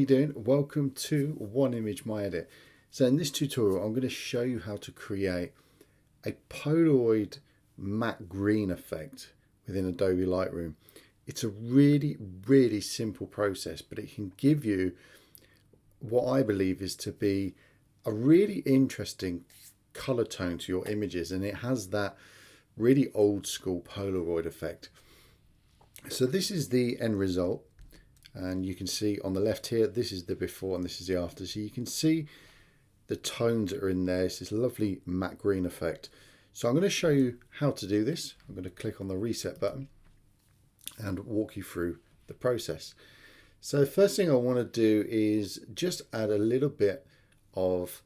You doing? Welcome to One Image My Edit. So in this tutorial I'm going to show you how to create a Polaroid matte green effect within Adobe Lightroom. It's a really simple process, but it can give you what I believe is to be a really interesting color tone to your images, and it has that really old school Polaroid effect. So this is the end result. And you can see on the left here, this is the before and this is the after. So you can see the tones that are in there. It's this lovely matte green effect. So I'm going to show you how to do this. I'm going to click on the reset button and walk you through the process. So the first thing I want to do is just add a little bit of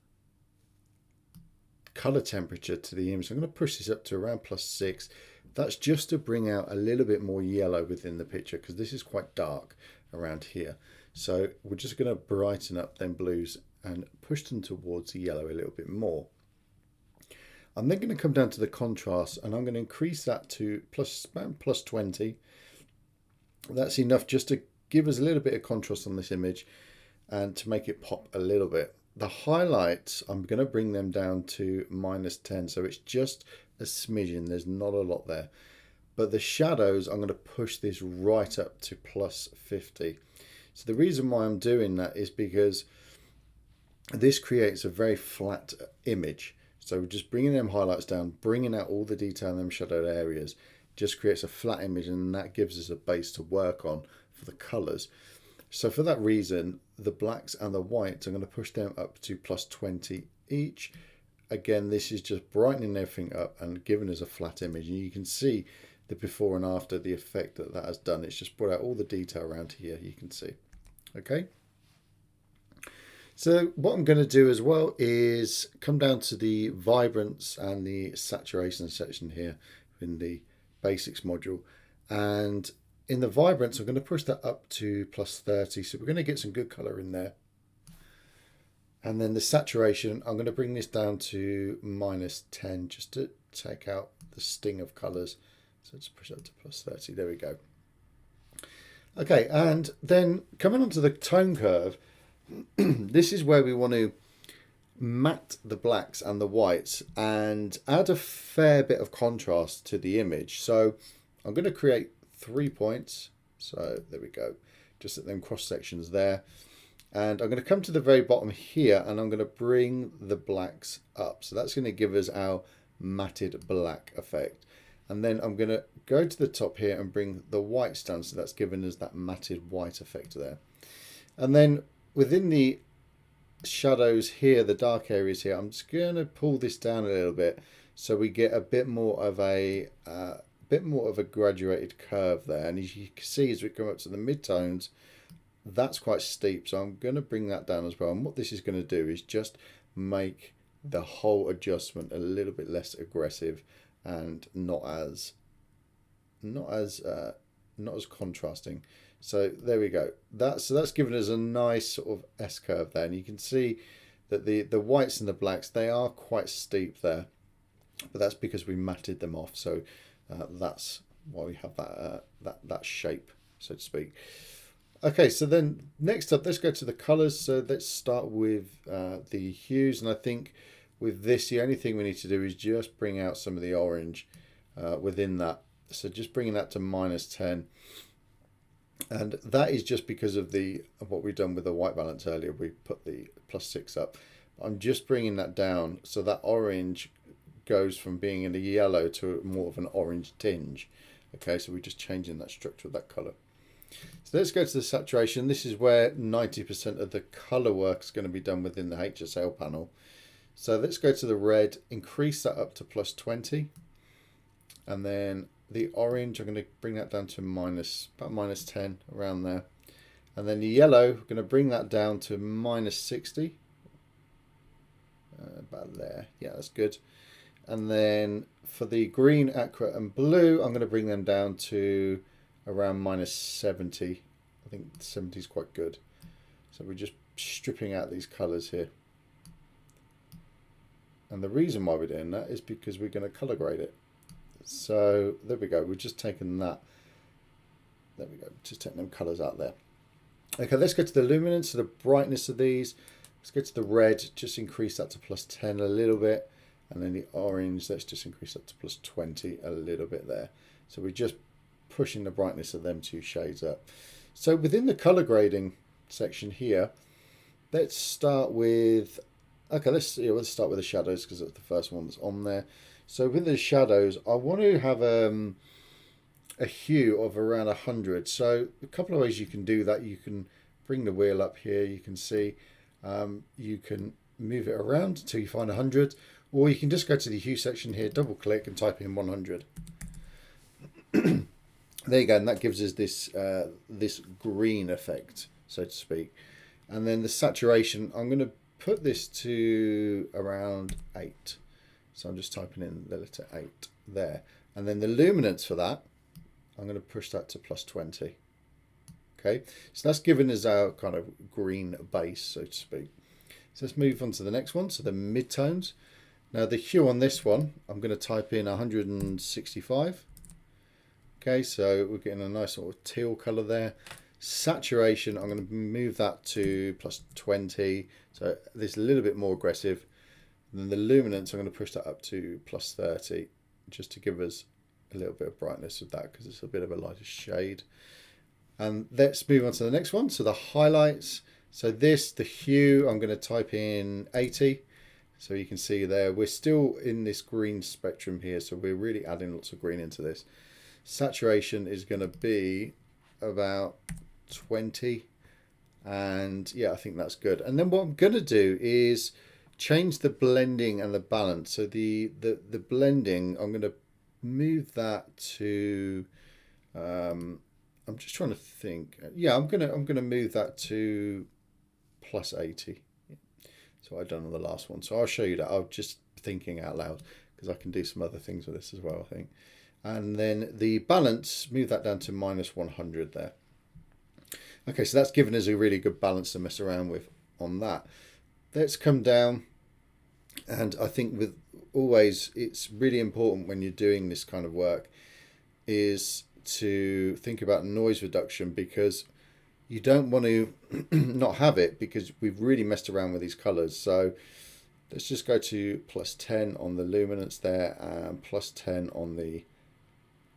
color temperature to the image. So I'm going to push this up to around +6. That's just to bring out a little bit more yellow within the picture, because this is quite dark around here. So we're just going to brighten up them blues and push them towards the yellow a little bit more. I'm then going to come down to the contrast, and I'm going to increase that to about +20. That's enough just to give us a little bit of contrast on this image and to make it pop a little bit. The highlights, I'm going to bring them down to -10, so it's just a smidgen. There's not a lot there. But the shadows, I'm going to push this right up to +50. So the reason why I'm doing that is because this creates a very flat image. So just bringing them highlights down, bringing out all the detail in them shadowed areas, just creates a flat image, and that gives us a base to work on for the colors. So for that reason, the blacks and the whites, I'm going to push them up to +20 each. Again, this is just brightening everything up and giving us a flat image. And you can see the before and after, the effect that that has done. It's just brought out all the detail around here, you can see. Okay. So what I'm going to do as well is come down to the Vibrance and the Saturation section here in the Basics module. And in the Vibrance, I'm going to push that up to +30. So we're going to get some good color in there. And then the saturation, I'm going to bring this down to -10 just to take out the sting of colors. So let's push up to +30. There we go. Okay, and then coming onto the tone curve, this is where we want to matte the blacks and the whites and add a fair bit of contrast to the image. So I'm going to create 3 points. So there we go. Just at them cross sections there. And I'm going to come to the very bottom here, and I'm going to bring the blacks up. So that's going to give us our matted black effect. And then I'm going to go to the top here and bring the whites down. So that's given us that matted white effect there. And then within the shadows here, the dark areas here, I'm just going to pull this down a little bit so we get a bit more of a graduated curve there. And as you can see, as we come up to the midtones, that's quite steep, so I'm going to bring that down as well. And what this is going to do is just make the whole adjustment a little bit less aggressive and not as contrasting. So there we go. That's given us a nice sort of S curve there, and you can see that the whites and the blacks, they are quite steep there, but that's because we matted them off. So that's why we have that shape, so to speak. Okay, so then next up, let's go to the colors. So let's start with the hues. And I think with this, the only thing we need to do is just bring out some of the orange within that. So just bringing that to -10. And that is just because of what we've done with the white balance earlier. We put the +6 up. I'm just bringing that down so that orange goes from being in a yellow to more of an orange tinge. Okay, so we're just changing that structure of that color. So let's go to the saturation. This is where 90% of the color work is going to be done within the HSL panel. So let's go to the red, increase that up to +20. And then the orange, I'm going to bring that down to about -10, around there. And then the yellow, we're going to bring that down to -60. About there. Yeah, that's good. And then for the green, aqua, and blue, I'm going to bring them down to around -70. I think 70 is quite good. So we're just stripping out these colors here. And the reason why we're doing that is because we're going to color grade it. So there we go. We're just taking that. There we go. Just taking them colors out there. Okay, let's go to the luminance, so the brightness of these. Let's go to the red, just increase that to +10 a little bit. And then the orange, let's just increase that to +20 a little bit there. So we're just pushing the brightness of them two shades up. So within the color grading section here, let's start with, okay, let's start with the shadows because that's the first one that's on there. So with the shadows, I want to have a hue of around 100. So a couple of ways you can do that. You can bring the wheel up here, you can see, you can move it around until you find 100, or you can just go to the hue section here, double click and type in 100. There you go, and that gives us this this green effect, so to speak. And then the saturation, I'm going to put this to around 8. So I'm just typing in the letter 8 there. And then the luminance for that, I'm going to push that to +20. Okay, so that's given us our kind of green base, so to speak. So let's move on to the next one, so the midtones. Now the hue on this one, I'm going to type in 165. Okay, so we're getting a nice sort of teal color there. Saturation, I'm going to move that to +20, so this is a little bit more aggressive. And then the luminance, I'm going to push that up to +30, just to give us a little bit of brightness with that, because it's a bit of a lighter shade. And let's move on to the next one, so the highlights. So this, the hue, I'm going to type in 80. So you can see there, we're still in this green spectrum here, so we're really adding lots of green into this. Saturation is going to be about 20, and yeah, I think that's good. And then what I'm going to do is change the blending and the balance. So the blending, I'm going to move that to I'm just trying to think. Yeah, I'm gonna move that to +80. That's what I've done on the last one. So I'll show you that. I'm just thinking out loud because I can do some other things with this as well, I think. And then the balance, move that down to -100 there. Okay, so that's given us a really good balance to mess around with on that. Let's come down, and I think with always, it's really important when you're doing this kind of work is to think about noise reduction, because you don't want to not have it, because we've really messed around with these colors. So let's just go to +10 on the luminance there and +10 on the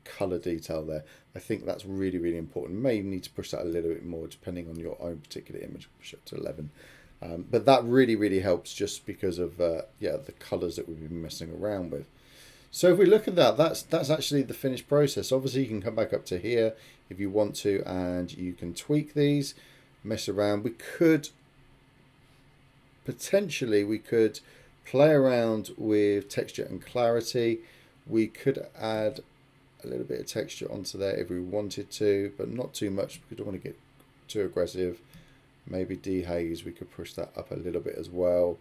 color detail there. I think that's really, really important. You may need to push that a little bit more depending on your own particular image. Push it to 11. But that really, really helps, just because of yeah, the colors that we've been messing around with. So if we look at that, that's actually the finished process. Obviously you can come back up to here if you want to, and you can tweak these, mess around. We could potentially play around with texture and clarity. We could add a little bit of texture onto there if we wanted to, but not too much because we don't want to get too aggressive. Maybe dehaze, we could push that up a little bit as well,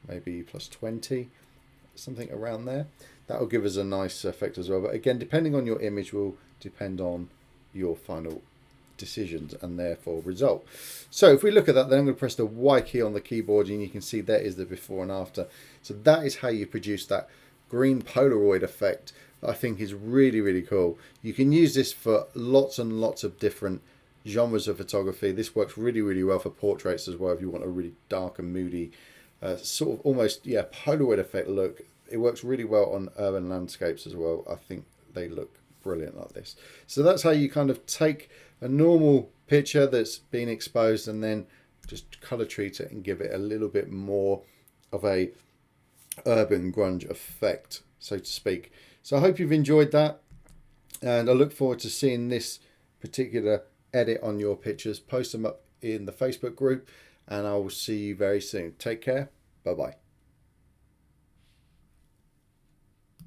maybe +20, something around there. That will give us a nice effect as well. But again, depending on your image will depend on your final decisions and therefore result. So if we look at that, then I'm going to press the Y key on the keyboard, and you can see there is the before and after. So that is how you produce that green Polaroid effect. I think is really, really cool. You can use this for lots and lots of different genres of photography. This works really, really well for portraits as well, if you want a really dark and moody sort of almost, yeah, Polaroid effect look. It works really well on urban landscapes as well. I think they look brilliant like this. So that's how you kind of take a normal picture that's been exposed and then just color treat it and give it a little bit more of a urban grunge effect, so to speak. So I hope you've enjoyed that, and I look forward to seeing this particular edit on your pictures. Post them up in the Facebook group, and I will see you very soon. Take care. Bye bye.